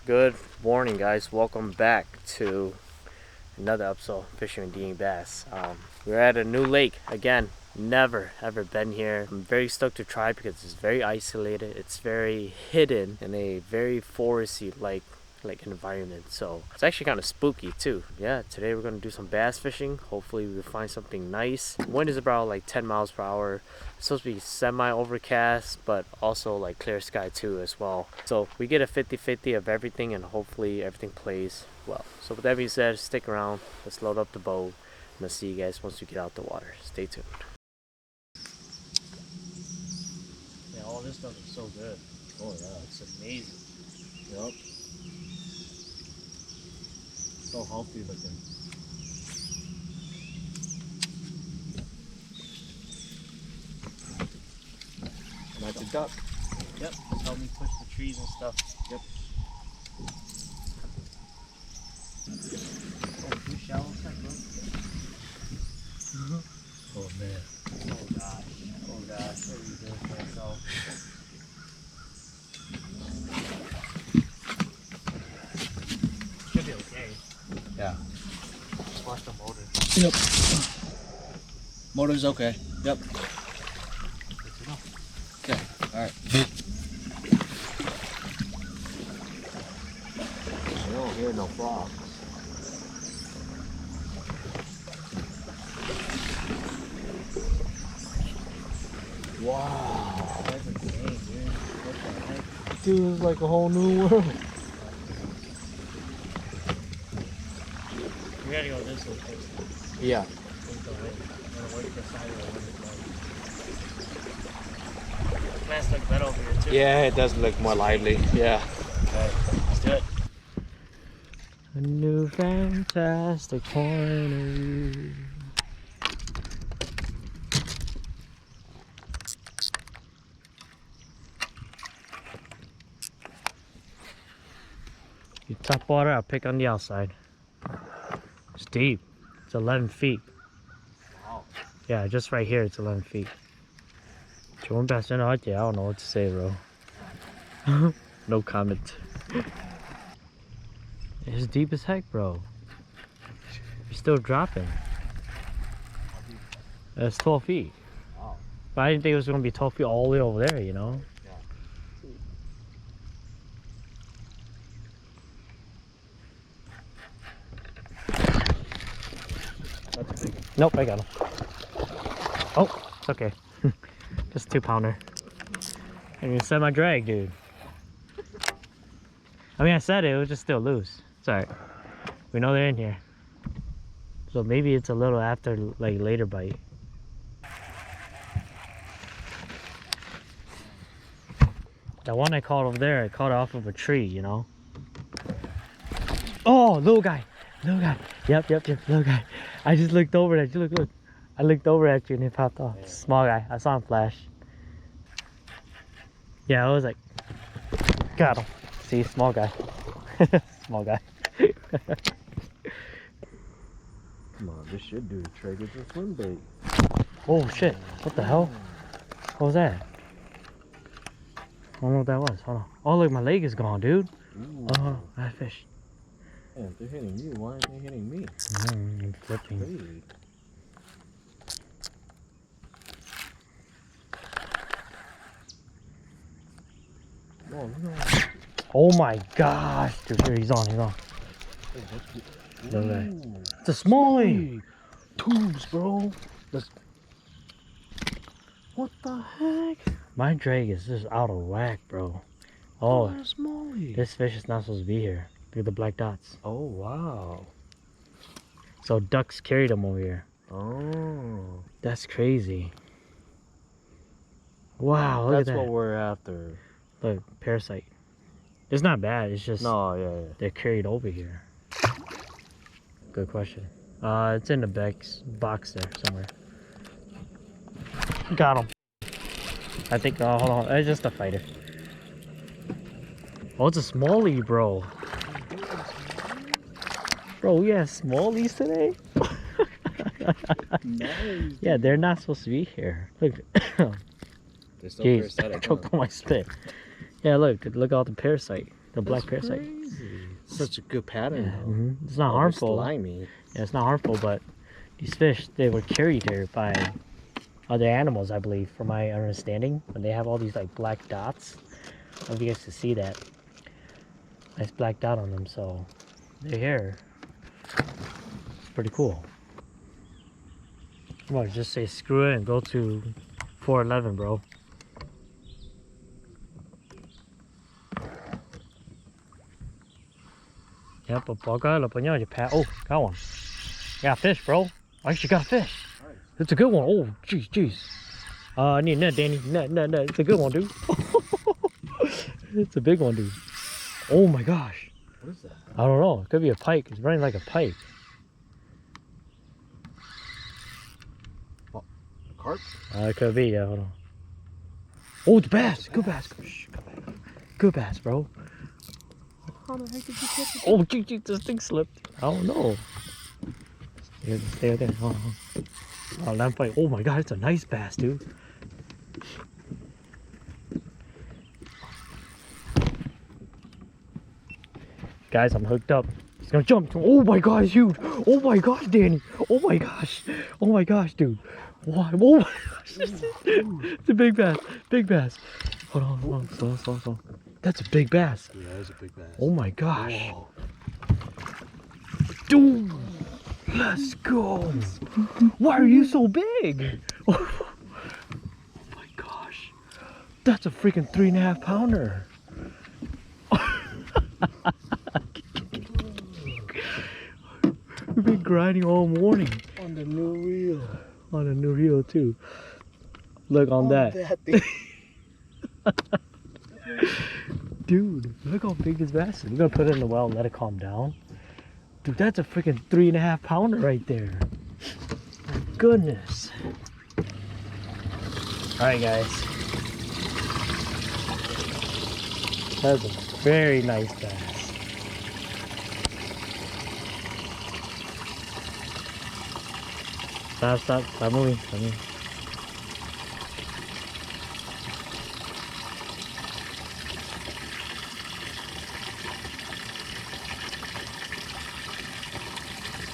Good morning, guys. Welcome back to another episode of Fishing with DYangBass. We're at a new lake again. Never ever been here. I'm very stoked to try because it's very isolated. It's very hidden in a very foresty like environment. So it's actually kind of spooky too. Yeah, today we're gonna do some bass fishing. Hopefully we'll find something nice. Wind is about like 10 miles per hour. It's supposed to be semi overcast, but also like clear sky too as well. So we get a 50-50 of everything, and hopefully everything plays well. So with that being said, stick around. Let's load up the boat, and I'll see you guys once we get out the water. Stay tuned. Yeah, all this stuff is so good. Oh yeah, it's amazing. Yep. So healthy looking. And that's a duck. Yep, just help me push the trees and stuff. Yep. Oh, too shallow side, bro. Oh man. Oh gosh. Oh gosh. What are you doing for yourself? Should be okay. Yeah. Just watch the motor. Yep. Motor's okay. Yep. Good to know. Okay. Alright. I don't hear no frogs. Wow. That's insane, dude. What the heck? Dude, it's like a whole new world. We gotta go this way first. Yeah. Let's go right. I'm gonna wait for side of the wind. Plants look better over here too. Yeah, it does look more lively. Yeah. Okay, let's do it. A new fantastic point of view. You top water, I'll pick on the outside. It's deep. It's 11 feet. Wow. Yeah, just right here, it's 11 feet. 좋은 배스는 할게. I don't know what to say, bro. No comment. It's deep as heck, bro. You're still dropping. It's 12 feet. Wow. But I didn't think it was going to be 12 feet all the way over there, you know? That's big. Nope, I got him. Oh, it's okay. Just 2-pounder. And you said my drag, dude. I mean, I said it was just still loose. It's alright. We know they're in here. So maybe it's a little after, like, later bite. That one I caught over there, I caught it off of a tree, you know? Oh, little guy. Little guy. Yep, little guy. I just looked over at you. Look. I looked over at you and he popped off. Yeah. Small guy. I saw him flash. Yeah, I was like, got him. See, small guy. Small guy. Come on, this should do the trick. It's a swim bait. Oh shit. What the hell? What was that? I don't know what that was. Hold on. Oh, look, my leg is gone, dude. Ooh. Oh, I fished. Man, if they're hitting you, why aren't they hitting me? I'm flipping. Crazy. Oh, look at that. Oh my gosh. Dude, here, he's on. Ooh. Look at that. It's a smallie. Tubes, bro. What the heck? My drag is just out of whack, bro. Oh, Smallie. this fish is not supposed to be here. Look at the black dots. Oh, wow. So ducks carried them over here. Oh. That's crazy. Wow, look That's at that. what we're after. Look, parasite. It's not bad. It's just No, yeah. they're carried over here. Good question. It's in the box there somewhere. Got him. I think. Oh, hold on. It's just a fighter. Oh, it's a smallie, bro. Bro, we have smallies today. Nice. Yeah, they're not supposed to be here. Look. They're still Jeez, I parasitic, choked huh? on my spit. Yeah, look at all the parasite. The black parasite. Crazy. Such a good pattern, Yeah, though. It's not harmful. Slimy. Yeah, it's not harmful, but these fish, they were carried here by other animals, I believe, from my understanding. When they have all these like black dots, I don't know if you guys can see that. Nice black dot on them, so they're here. It's pretty cool. Come on, just say screw it and go to 411, bro. Yep, oh, got one. Got fish, bro. I actually got a fish. Nice. It's a good one. Oh, jeez. I need a net, Danny. Net. It's a good one, dude. It's a big one, dude. Oh my gosh. What is that? I don't know. It could be a pike. It's running like a pike. Oh, a carp? It could be, yeah. Hold on. Oh, it's bass. Good bass. Good bass, bro. How the heck did you catch it? Oh, jeez, this thing slipped. I don't know. Stay there. Oh, lamp fight. Oh my god, it's a nice bass, dude. Guys, I'm hooked up. It's gonna jump. Oh my god, it's huge. Oh my gosh, Danny. Oh my gosh. Oh my gosh, dude. What? Oh my gosh. It's a big bass. Big bass. Hold on. Slow. That's a big bass. Yeah, that's a big bass. Oh my gosh. Whoa. Dude, let's go. Why are you so big? Oh my gosh. That's a freaking 3.5 pounder. We've been grinding all morning. On the new reel. On a new reel too. Look on that. thing. Dude, look how big this bass is. We're gonna put it in the well and let it calm down. Dude, that's a freaking 3.5 pounder right there. My goodness. Alright guys. That's a very nice bass. Stop moving.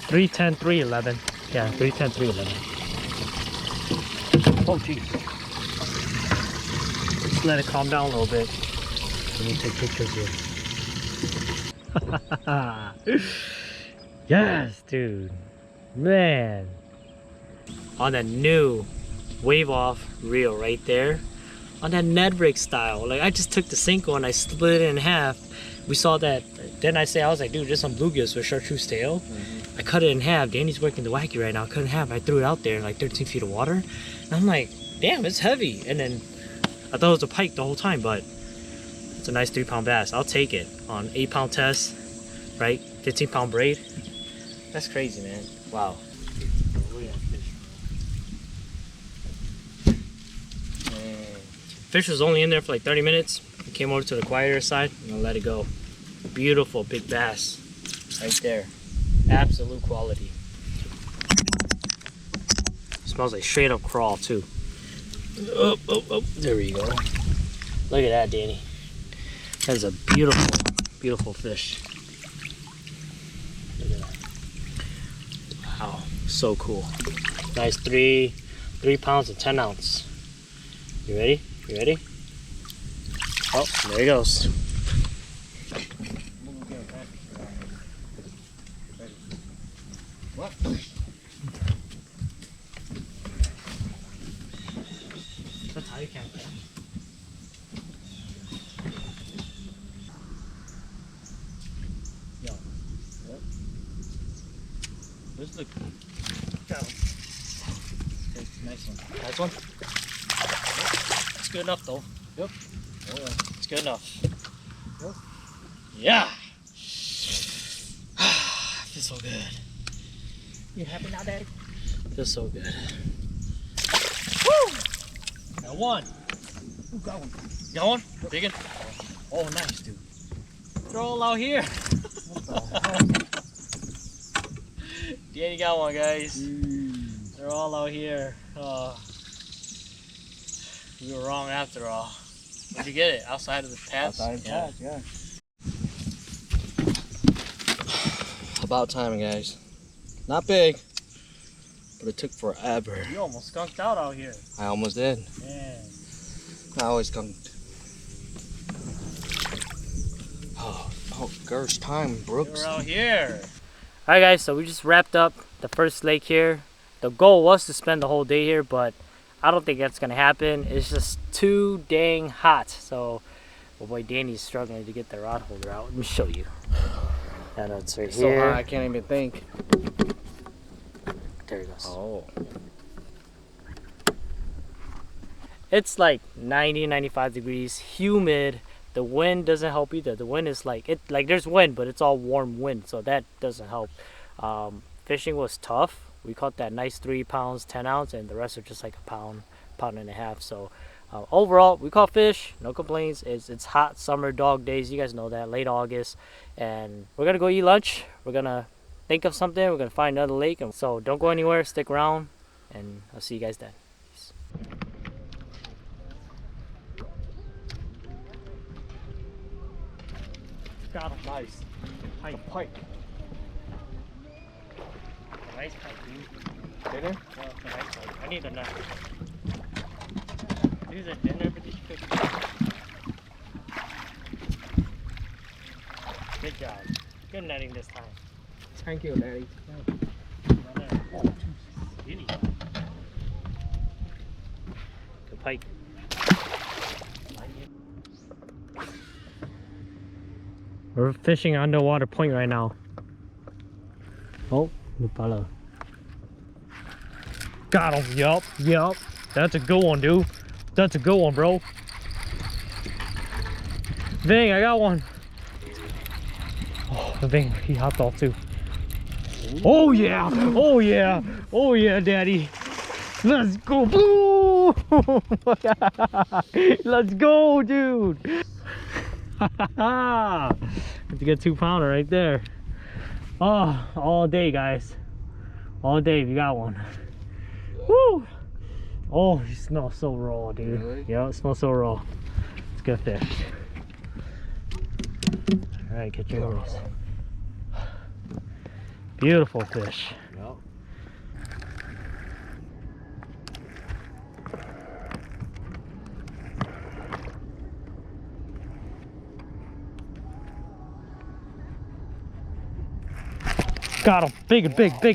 $310, $311. Yeah, $310, $311. Oh jeez. Just let it calm down a little bit. Let me take pictures here. Yes, dude. Man. On that new wave off reel right there. On that Ned rig style. Like I just took the Cinco and I split it in half. We saw that. Then I was like, dude, there's some bluegills with chartreuse tail. I cut it in half. Danny's working the wacky right now. I cut it in half. I threw it out there in like 13 feet of water. And I'm like, damn, it's heavy. And then I thought it was a pike the whole time, but it's a nice 3-pound bass. I'll take it on 8-pound test, right? 15-pound braid. That's crazy, man. Wow. Fish was only in there for like 30 minutes. I came over to the quieter side and I let it go. Beautiful big bass right there. Absolute quality. Smells like straight up crawl too. Oh, there we go. Look at that, Danny. That is a beautiful fish. Look at that. Wow, so cool. Nice 3 pounds and 10 ounce. You ready? You ready? Oh, there he goes. What? That's how you can. Yo. What? Where's the go? Nice one. Nice one. It's good enough though. Yep. Oh, yeah. It's good enough. Yep. Yeah. Feels so good. You happy now, Daddy? Feels so good. Woo! Got one. Ooh, got one. Got one? Big one? Oh, nice, dude. They're all out here. Danny got one, guys. They're all out here. We were wrong after all. Where'd you get it? Outside of the pads? Outside of the pads, yeah. about time, guys. Not big, but it took forever. You almost skunked out here. I almost did. Man. I always skunked. Oh, gosh, time, Brooks. We're out here. Alright guys, so we just wrapped up the first lake here. The goal was to spend the whole day here, but I don't think that's gonna happen. It's just too dang hot. So my boy Danny's struggling to get the rod holder out. Let me show you. And it's right So here. high, I can't even think. There it goes. Oh. It's like 90, 95 degrees, humid. The wind doesn't help either. The wind is like there's wind, but it's all warm wind, so that doesn't help. Fishing was tough. We caught that nice 3 pounds, 10 ounce, and the rest are just like a pound, pound and a half. So overall, we caught fish, no complaints. It's hot summer dog days. You guys know that, late August, and we're gonna go eat lunch. We're gonna think of something. We're gonna find another lake, and so don't go anywhere. Stick around, and I'll see you guys then. Peace. Got him. Nice. Pike. Pike. Nice pike, dude. Dinner? Yeah, it's a nice pike. I need a net. These are dinner for these fish. Good job. Good netting this time. Thank you, Daddy. Oh, really? Good pike. We're fishing underwater point right now. Oh, Lupala. Got him. Yup. That's a good one, dude. That's a good one, bro. Dang, I got one. Oh, dang, he hopped off too. Oh yeah, daddy. Let's go, blue. Let's go, dude. Let's get 2 pounder right there. Oh, all day, guys. All day, we got one. Woo! Oh, it smells so raw, dude. Really? Yeah, it smells so raw. It's good fish. All right, get your release. Beautiful fish. Yep. Got him. Big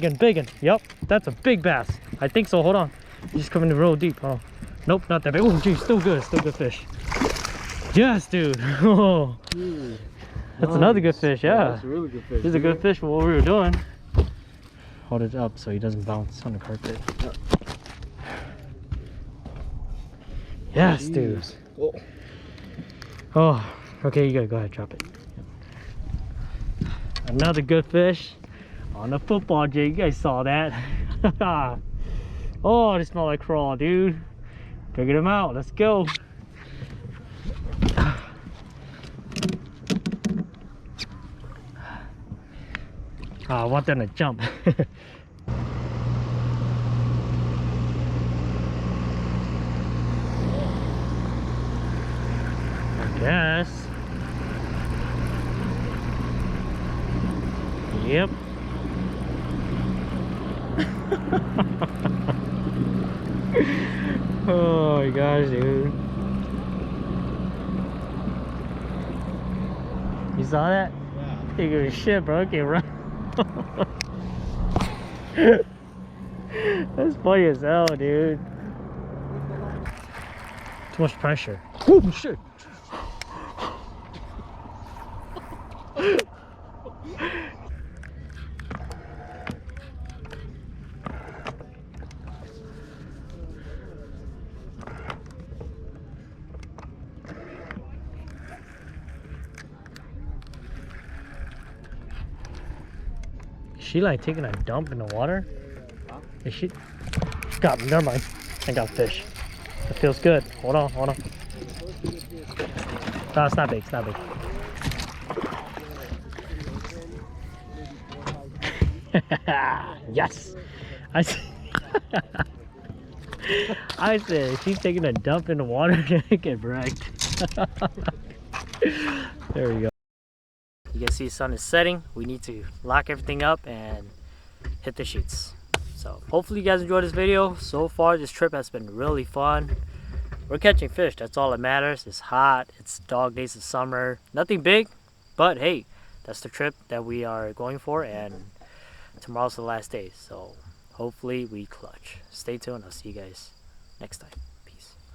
and. Yep, that's a big bass. I think so. Hold on. He's just coming real deep. Oh, nope, not that big. Oh, geez, still good fish. Yes, dude. Oh, that's Nice. another good fish. Yeah, That's a really good fish. this is a good fish for what we were doing. Hold it up so he doesn't bounce on the carpet. Yep. Yes, dude. Oh. Oh, okay, you gotta go ahead, drop it. Another good fish on the football jig. You guys saw that. Oh, they smell like crawl, dude. Figured him out. Let's go. Oh, I want them to jump. I guess. Yep. Oh my gosh, dude. You saw that? Yeah. You give a shit, bro. Okay, run. That's funny as hell, dude. Too much pressure. Oh shit. She like taking a dump in the water? Is she? Got me, never mind. I got a fish. It feels good. Hold on. No, it's not big, Yes! I said she's taking a dump in the water to get wrecked. There we go. You You can see the sun is setting. We need to lock everything up and hit the sheets. So hopefully you guys enjoyed this video. So far this trip has been really fun. We're catching fish, that's all that matters. It's hot, it's dog days of summer. Nothing big, but hey, that's the trip that we are going for, and tomorrow's the last day. So hopefully we clutch. Stay tuned, I'll see you guys next time.